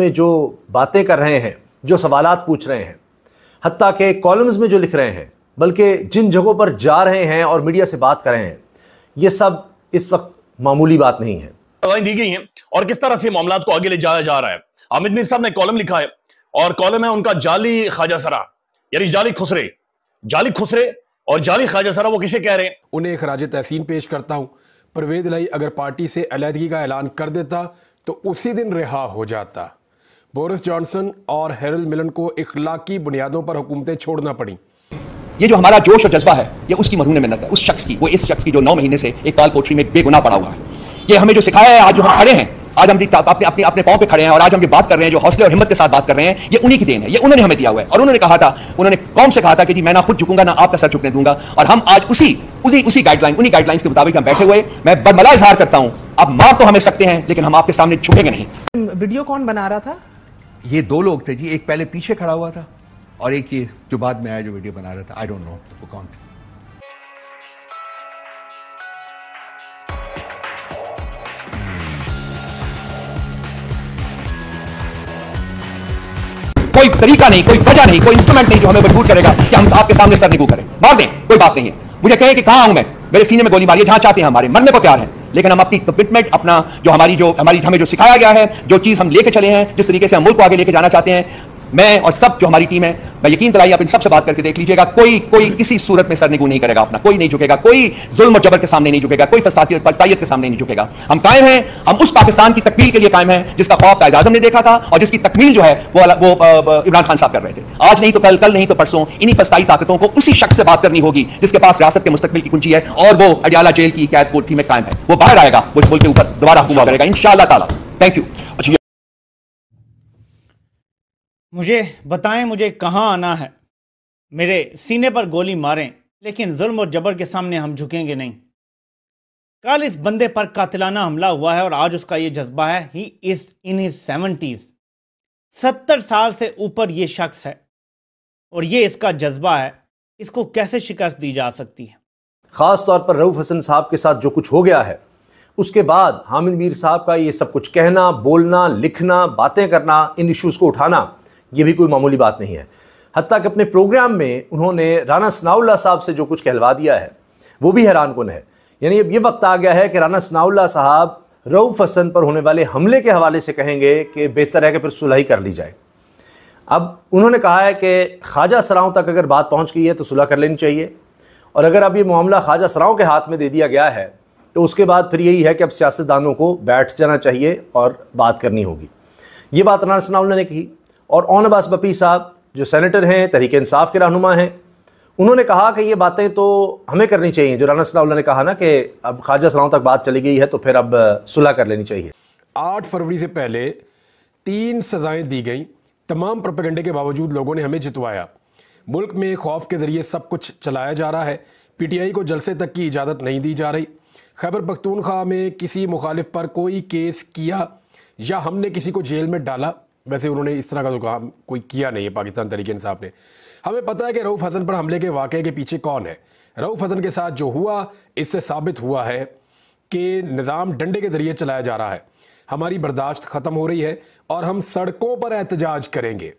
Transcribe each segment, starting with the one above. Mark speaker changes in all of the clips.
Speaker 1: میں جو باتیں کر رہے ہیں، جو سوالات پوچھ رہے ہیں، حتیٰ کہ کالمز میں جو لکھ رہے ہیں، بلکہ جن جگہوں پر جا رہے ہیں اور میڈیا سے بات کر رہے ہیں، یہ سب اس وقت معمولی بات نہیں ہے۔
Speaker 2: دی گئی ہیں اور کس طرح سے معاملات کو آگے لے جایا جا رہا ہے۔ حامد میر صاحب نے کالم لکھا ہے اور کالم ہے ان کا جعلی خواجہ سرا، یعنی جعلی خسرے اور جعلی خواجہ سرا وہ کسے کہہ رہے ہیں؟
Speaker 3: انہیں خراج تحسین پیش کرتا ہوں۔ پرویز الہی اگر پارٹی سے علیحدگی کا اعلان کر دیتا تو اسی دن رہا ہو جاتا۔ بورس جانسن اور ہیرل ملن کو اخلاقی بنیادوں پر حکومتیں چھوڑنا پڑیں۔
Speaker 4: یہ جو ہمارا جوش اور جذبہ ہے یہ اس کی مرہون منت ہے، اس شخص کی، وہ اس شخص کی جو 9 مہینے سے ایک کال پوٹری میں بے گناہ پڑا ہوا ہے۔ یہ ہمیں جو سکھایا ہے، آج جو ہم کھڑے ہیں، آج ہم اپنے پاؤں پہ کھڑے ہیں اور آج ہم یہ بات کر رہے ہیں، جو حوصلے اور ہمت کے ساتھ بات کر رہے ہیں، یہ انہی کی دین ہے، یہ انہوں نے ہمیں دیا ہوا ہے۔ اور انہوں نے کہا تھا، انہوں نے قوم سے کہا تھا کہ جی میں نہ خود جھکوں گا نہ آپ کا سر جھکنے دوں گا، اور ہم آج انہی گائیڈ لائنز کے مطابق ہم بیٹھے ہوئے۔ میں برملا اظہار کرتا ہوں، اب مار تو ہمیں سکتے ہیں لیکن ہم آپ کے سامنے جھکیں گے نہیں۔
Speaker 5: ویڈیو کون بنا رہا تھا؟
Speaker 4: یہ 2 لوگ تھے جی، ایک پہلے پیچھے کھڑا ہوا تھا اور ایک یہ جو بعد میں آیا جو ویڈیو بنا رہا تھا، آئی ڈونٹ نو وہ کون تھا۔ کوئی طریقہ نہیں، کوئی وجہ نہیں، کوئی انسٹرومنٹ نہیں جو ہمیں مجبور کرے گا کہ ہم آپ کے سامنے سر نگو کریں۔ مار دیں، کوئی بات نہیں ہے۔ مجھے کہیں کہ کہاں ہوں میں، میرے سینے میں گولی ماری، جہاں چاہتے ہیں ہمارے مرنے کو تیار ہیں، لیکن ہم اپنی کمٹمنٹ، اپنا جو ہمیں جو سکھایا گیا ہے، جو چیز ہم لے کے چلے ہیں، جس طریقے سے ہم ملک کو آگے لے کے جانا چاہتے ہیں، میں اور سب جو ہماری ٹیم ہے، میں یقین دلائی آپ ان سب سے بات کر کے دیکھ لیجیے گا، کوئی کسی صورت میں سرنگو نہیں کرے گا اپنا، کوئی نہیں جھکے گا، کوئی ظلم اور جبر کے سامنے نہیں جھکے گا، کوئی فسادیت کے سامنے نہیں جھکے گا۔ ہم قائم ہیں، ہم اس پاکستان کی تکمیل کے لیے قائم ہیں جس کا خواب قائد اعظم نے دیکھا تھا اور جس کی تکمیل جو ہے وہ عمران خان صاحب کر رہے تھے۔ آج نہیں تو کل نہیں تو پرسوں انہی فسطائی طاقتوں کو اسی شخص سے بات کرنی ہوگی جس کے پاس ریاست کے مستقبل کی کنجی ہے، اور وہ اڈیالہ جیل کی قید کوٹھی میں قائم ہے۔ وہ باہر آئے گا، وہ اس ملک کے اوپر دوبارہ حکومت کرے گا انشاءاللہ تعالی۔ Thank you.
Speaker 6: مجھے بتائیں مجھے کہاں آنا ہے، میرے سینے پر گولی ماریں لیکن ظلم اور جبر کے سامنے ہم جھکیں گے نہیں۔ کل اس بندے پر قاتلانہ حملہ ہوا ہے اور آج اس کا یہ جذبہ ہے۔ ہی از ان ہز 70s، 70 سال سے اوپر یہ شخص ہے اور یہ اس کا جذبہ ہے، اس کو کیسے شکست دی جا سکتی ہے؟
Speaker 1: خاص طور پر رؤوف حسن صاحب کے ساتھ جو کچھ ہو گیا ہے، اس کے بعد حامد میر صاحب کا یہ سب کچھ کہنا، بولنا، لکھنا، باتیں کرنا، ان ایشوز کو اٹھانا، یہ بھی کوئی معمولی بات نہیں ہے۔ حتیٰ کہ اپنے پروگرام میں انہوں نے رانا ثناء اللہ صاحب سے جو کچھ کہلوا دیا ہے وہ بھی حیران کن ہے۔ یعنی اب یہ وقت آ گیا ہے کہ رانا ثناء اللہ صاحب رؤوف حسن پر ہونے والے حملے کے حوالے سے کہیں گے کہ بہتر ہے کہ پھر صلح ہی کر لی جائے۔ اب انہوں نے کہا ہے کہ خواجہ سراؤں تک اگر بات پہنچ گئی ہے تو صلح کر لینی چاہیے، اور اگر اب یہ معاملہ خواجہ سراؤں کے ہاتھ میں دے دیا گیا ہے تو اس کے بعد پھر یہی ہے کہ اب سیاستدانوں کو بیٹھ جانا چاہیے اور بات کرنی ہوگی۔ یہ بات رانا ثناء اللہ نے کہی۔ اور اون عباس بپی صاحب جو سینیٹر ہیں، تحریک انصاف کے رہنما ہیں، انہوں نے کہا کہ یہ باتیں تو ہمیں کرنی چاہیے، جو رانا ثناء اللہ نے کہا نا کہ اب خواجہ سراؤں تک بات چلی گئی ہے تو پھر اب صلح کر لینی چاہیے۔
Speaker 3: 8 فروری سے پہلے 3 سزائیں دی گئیں، تمام پروپیگنڈے کے باوجود لوگوں نے ہمیں جتوایا۔ ملک میں خوف کے ذریعے سب کچھ چلایا جا رہا ہے، پی ٹی آئی کو جلسے تک کی اجازت نہیں دی جا رہی۔ خیبر پختونخوا میں کسی مخالف پر کوئی کیس کیا یا ہم نے کسی کو جیل میں ڈالا، ویسے انہوں نے اس طرح کا تو کام کوئی کیا نہیں ہے پاکستان تحریک انصاف نے۔ ہمیں پتہ ہے کہ رؤوف حسن پر حملے کے واقعے کے پیچھے کون ہے۔ رؤوف حسن کے ساتھ جو ہوا اس سے ثابت ہوا ہے کہ نظام ڈنڈے کے ذریعے چلایا جا رہا ہے۔ ہماری برداشت ختم ہو رہی ہے اور ہم سڑکوں پر احتجاج کریں گے۔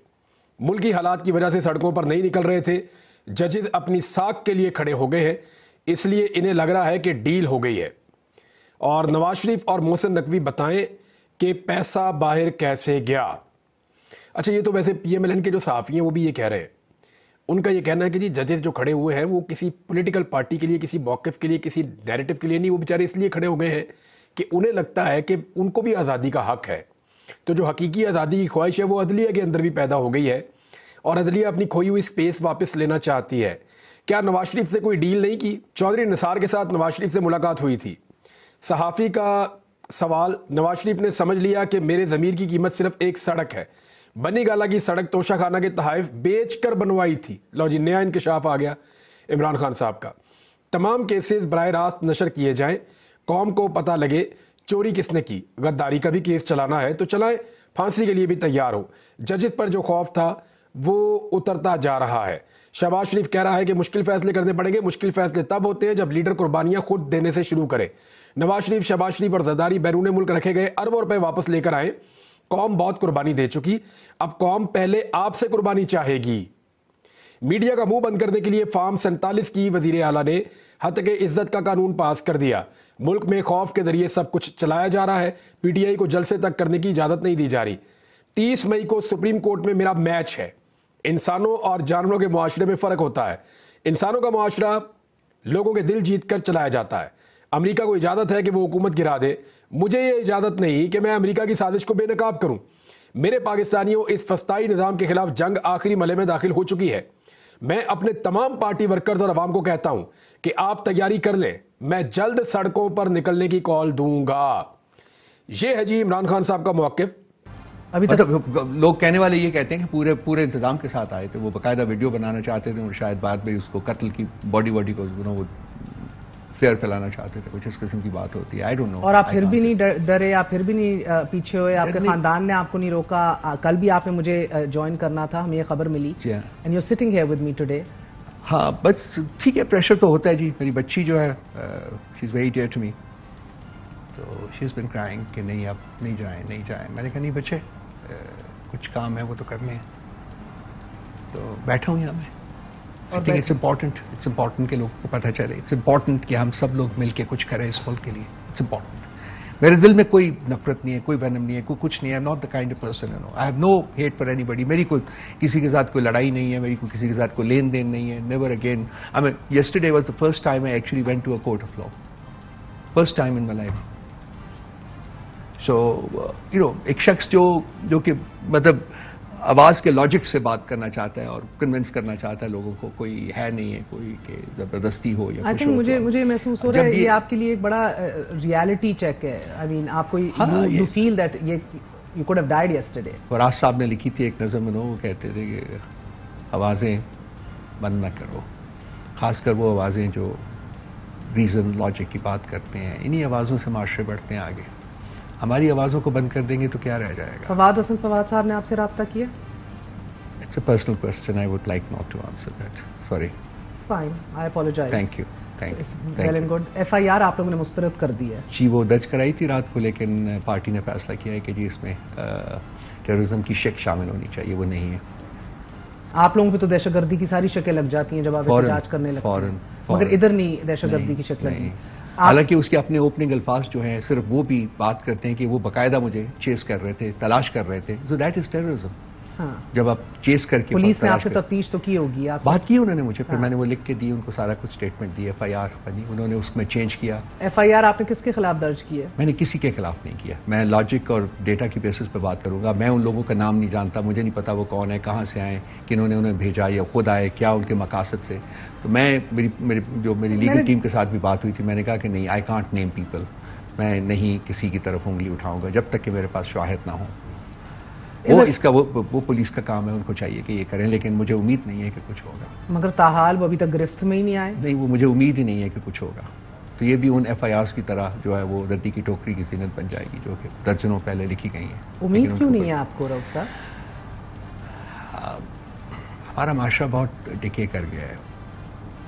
Speaker 3: ملکی حالات کی وجہ سے سڑکوں پر نہیں نکل رہے تھے، ججز اپنی ساکھ کے لیے کھڑے ہو گئے ہیں، اس لیے انہیں لگ رہا ہے کہ ڈیل ہو گئی ہے۔ اور نواز شریف اور محسن نقوی بتائیں کہ پیسہ باہر کیسے گیا۔ اچھا، یہ تو ویسے پی ایم ایل این کے جو صحافی ہیں وہ بھی یہ کہہ رہے ہیں، ان کا یہ کہنا ہے کہ جی ججز جو کھڑے ہوئے ہیں وہ کسی پولیٹیکل پارٹی کے لیے، کسی موقف کے لیے، کسی نیریٹو کے لیے نہیں، وہ بیچارے اس لیے کھڑے ہو گئے ہیں کہ انہیں لگتا ہے کہ ان کو بھی آزادی کا حق ہے۔ تو جو حقیقی آزادی کی خواہش ہے وہ عدلیہ کے اندر بھی پیدا ہو گئی ہے اور عدلیہ اپنی کھوئی ہوئی سپیس واپس لینا چاہتی ہے۔ کیا نواز شریف سے کوئی ڈیل نہیں کی؟ چودھری نثار کے ساتھ نواز شریف سے ملاقات ہوئی تھی۔ صحافی کا سوال، نواز شریف نے سمجھ لیا کہ میرے ضمیر کی قیمت صرف ایک سڑک ہے، بنی گالہ کی سڑک توشہ خانہ کے تحائف بیچ کر بنوائی تھی۔ لو جی، نیا انکشاف آ گیا عمران خان صاحب کا۔ تمام کیسز براہ راست نشر کیے جائیں، قوم کو پتہ لگے چوری کس نے کی۔ غداری کا بھی کیس چلانا ہے تو چلائیں، پھانسی کے لیے بھی تیار ہو۔ ججز پر جو خوف تھا وہ اترتا جا رہا ہے۔ شہباز شریف کہہ رہا ہے کہ مشکل فیصلے کرنے پڑیں گے۔ مشکل فیصلے تب ہوتے ہیں جب لیڈر قربانیاں خود دینے سے شروع کرے۔ نواز شریف، شہباز شریف اور زرداری بیرون ملک رکھے گئے اربوں روپے واپس لے کر آئیں قوم بہت قربانی دے چکی، اب قوم پہلے آپ سے قربانی چاہے گی۔ میڈیا کا منہ بند کرنے کے لیے فارم 47 کی وزیر اعلیٰ نے حتیٰ کہ عزت کا قانون پاس کر دیا۔ ملک میں خوف کے ذریعے سب کچھ چلایا جا رہا ہے، پی ٹی آئی کو جلسے تک کرنے کی اجازت نہیں دی جا رہی۔ 30 مئی کو سپریم کورٹ میں میرا میچ ہے۔ انسانوں اور جانوروں کے معاشرے میں فرق ہوتا ہے۔ انسانوں کا معاشرہ لوگوں کے دل جیت کر چلایا جاتا ہے۔ امریکہ کو اجازت ہے کہ وہ حکومت گرا دے، مجھے یہ اجازت نہیں کہ میں امریکہ کی سازش کو بے نقاب کروں۔ میرے پاکستانیوں، اس فسطائی نظام کے خلاف جنگ آخری مرحلے میں داخل ہو چکی ہے۔ میں اپنے تمام پارٹی ورکرز اور عوام کو کہتا ہوں کہ آپ تیاری کر لیں، میں جلد سڑکوں پر نکلنے کی کال دوں گا۔ یہ ہے جی عمران خان صاحب کا موقف۔
Speaker 4: ابھی تک لوگ کہنے والے یہ کہتے ہیں کہ پورے انتظام کے ساتھ آئے تھے، وہ باقاعدہ ویڈیو بنانا چاہتے تھے اور شاید بعد میں اس کو قتل کی باڈی کو وہ فیئر پھیلانا چاہتے تھے، کچھ اس قسم کی بات ہوتی ہے۔ I don't know.
Speaker 5: اور آپ پھر بھی نہیں ڈرے، آپ پھر بھی نہیں پیچھے ہوئے، آپ کے خاندان نے آپ کو نہیں روکا؟ کل بھی آپ نے مجھے جوائن کرنا تھا، ہمیں یہ خبر ملی، and you are sitting here with me today.
Speaker 4: ہاں بس ٹھیک ہے، پریشر تو ہوتا ہے جی۔ میری بچی جو ہے she is very dear to me, تو شی از بین کرائنگ کہ نہیں اب نہیں جائیں۔ میں نے کہا نہیں بچے، کچھ کام ہے وہ تو کرنے ہیں، تو بیٹھا ہوں یہاں میں۔ آئی تھنک اٹس امپورٹنٹ کہ لوگوں کو پتہ چلے، اٹس امپورٹنٹ کہ ہم سب لوگ مل کے کچھ کریں اس ملک کے لیے۔ It's important. میرے دل میں کوئی نفرت نہیں ہے، کوئی وینم نہیں ہے، کوئی کچھ نہیں ہے۔ I am not the kind of person, I have no hate for anybody. میری کوئی کسی کے ساتھ کوئی لڑائی نہیں ہے، میری کوئی کسی کے ساتھ کوئی لین دین نہیں ہے، never again. I mean yesterday was the first time I actually went to a court of law, first time in my life. So you know ایک شخص جو کہ مطلب آواز کے لاجک سے بات کرنا چاہتا ہے اور کنونس کرنا چاہتا ہے لوگوں کو، کوئی ہے نہیں ہے کوئی کہ زبردستی ہو یا کچھ ہو۔
Speaker 5: مجھے محسوس ہو رہا ہے یہ آپ کے لیے ایک بڑا ریالٹی چیک ہے۔ آئی مین آپ کو you feel that you could have died yesterday.
Speaker 4: Faraz صاحب نے لکھی تھی ایک نظم میں، وہ کہتے تھے کہ آوازیں بند نہ کرو، خاص کر وہ آوازیں جو ریزن لاجک کی بات کرتے ہیں، انہی آوازوں سے معاشرے بڑھتے ہیں آگے۔ ہماری آوازوں کو بند کر دیں گے تو کیا رہ جائے گا؟
Speaker 5: فواد حسن فواد صاحب نے آپ سے رابطہ کیا؟
Speaker 4: It's a personal question. I would like not to answer that. Sorry.
Speaker 5: It's fine. I apologize.
Speaker 4: Thank you.
Speaker 5: It's well and good. FIR آپ لوگوں نے مسترد کر دی ہے؟
Speaker 4: جی وہ درج کرائی تھی رات کو، لیکن پارٹی نے فیصلہ کیا ہے کہ جی اس میں ٹیررزم کی شک شامل ہونی چاہیے، وہ نہیں ہے۔
Speaker 5: آپ لوگوں پہ تو دہشت گردی کی ساری شکیں لگ جاتی ہیں جب آپ احتجاج کرنے لگتے ہیں، مگر ادھر نہیں دہشت گردی کی شک لگی۔
Speaker 4: حالانکہ اس کے اپنے اوپننگ الفاظ جو ہیں صرف وہ بھی بات کرتے ہیں کہ وہ باقاعدہ مجھے چیز کر رہے تھے، تلاش کر رہے تھے، so that is terrorism۔ جب آپ چیز کر کے
Speaker 5: پولیس نے آپ سے تفتیش تو کی ہوگی، آپ
Speaker 4: بات کی انہوں نے مجھے، پھر میں نے وہ لکھ کے دی ان کو سارا کچھ اسٹیٹمنٹ دی، FIR بنی، انہوں نے اس میں چینج کیا۔
Speaker 5: FIR آپ نے کس کے خلاف درج کی ہے؟
Speaker 4: میں نے کسی کے خلاف نہیں کیا، میں لاجک اور ڈیٹا کی بیسس پہ بات کروں گا۔ میں ان لوگوں کا نام نہیں جانتا، مجھے نہیں پتا وہ کون ہے، کہاں سے آئے، کنہوں نے انہیں بھیجا یا خود آئے، کیا ان کے مقاصد سے۔ تو میں میری لیگل ٹیم کے ساتھ بھی بات ہوئی تھی، میں نے کہا کہ نہیں، آئی کانٹ نیم پیپل، میں نہیں کسی کی طرف انگلی اٹھاؤں گا جب تک کہ میرے پاس شواہد نہ ہوں۔ وہ اس کا وہ پولیس کا کام ہے، ان کو چاہیے کہ یہ کریں، لیکن مجھے امید نہیں ہے کہ کچھ ہوگا۔
Speaker 5: مگر تاحال وہ ابھی تک گرفت میں ہی نہیں آئے؟
Speaker 4: نہیں، وہ مجھے امید ہی نہیں ہے کہ کچھ ہوگا۔ تو یہ بھی ان FIRs کی طرح جو ہے وہ ردی کی ٹوکری کی زینت بن جائے گی، جو کہ درجنوں پہلے لکھی گئی ہیں۔
Speaker 5: امید کیوں نہیں ہے آپ کو رؤف صاحب؟
Speaker 4: ہمارا معاشرہ بہت ڈکے کر گیا ہے،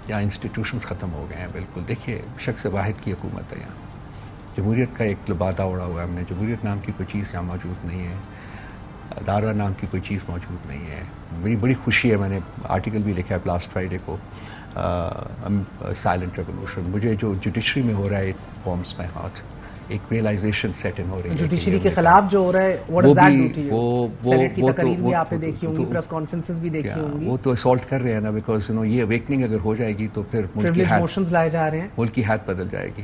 Speaker 4: یہاں انسٹیٹیوشنز ختم ہو گئے ہیں بالکل۔ دیکھیے شخص واحد کی حکومت ہے یہاں، جمہوریت کا ایک لبادہ اڑا ہوا ہے ہم نے، جمہوریت نام کی کوئی چیز یہاں موجود نہیں ہے، ادارہ نام کی کوئی چیز موجود نہیں ہے۔ میری بڑی خوشی ہے، میں نے آرٹیکل بھی لکھا ہے لاسٹ فرائیڈے کو، سائلنٹ ریولوشن۔ مجھے جو جوڈیشری میں ہو رہا ہے اٹ وارمز مائی ہارٹ، ایک ریئلائزیشن سیٹ ان ہو رہی ہے
Speaker 5: جوڈیشری کے خلاف جو ہو رہا ہے، what does that do to you? Senate کی تقریر بھی آپ نے دیکھی ہوں گی، پریس کانفرنسز بھی دیکھی ہوں گی۔
Speaker 4: وہ تو اسالٹ کر رہے ہیں نا، بیکاز یہ اویکننگ اگر ہو جائے گی تو پھر
Speaker 5: پریویلیج موشنز لائے جا رہے ہیں،
Speaker 4: ملک کی حیثیت بدل جائے گی۔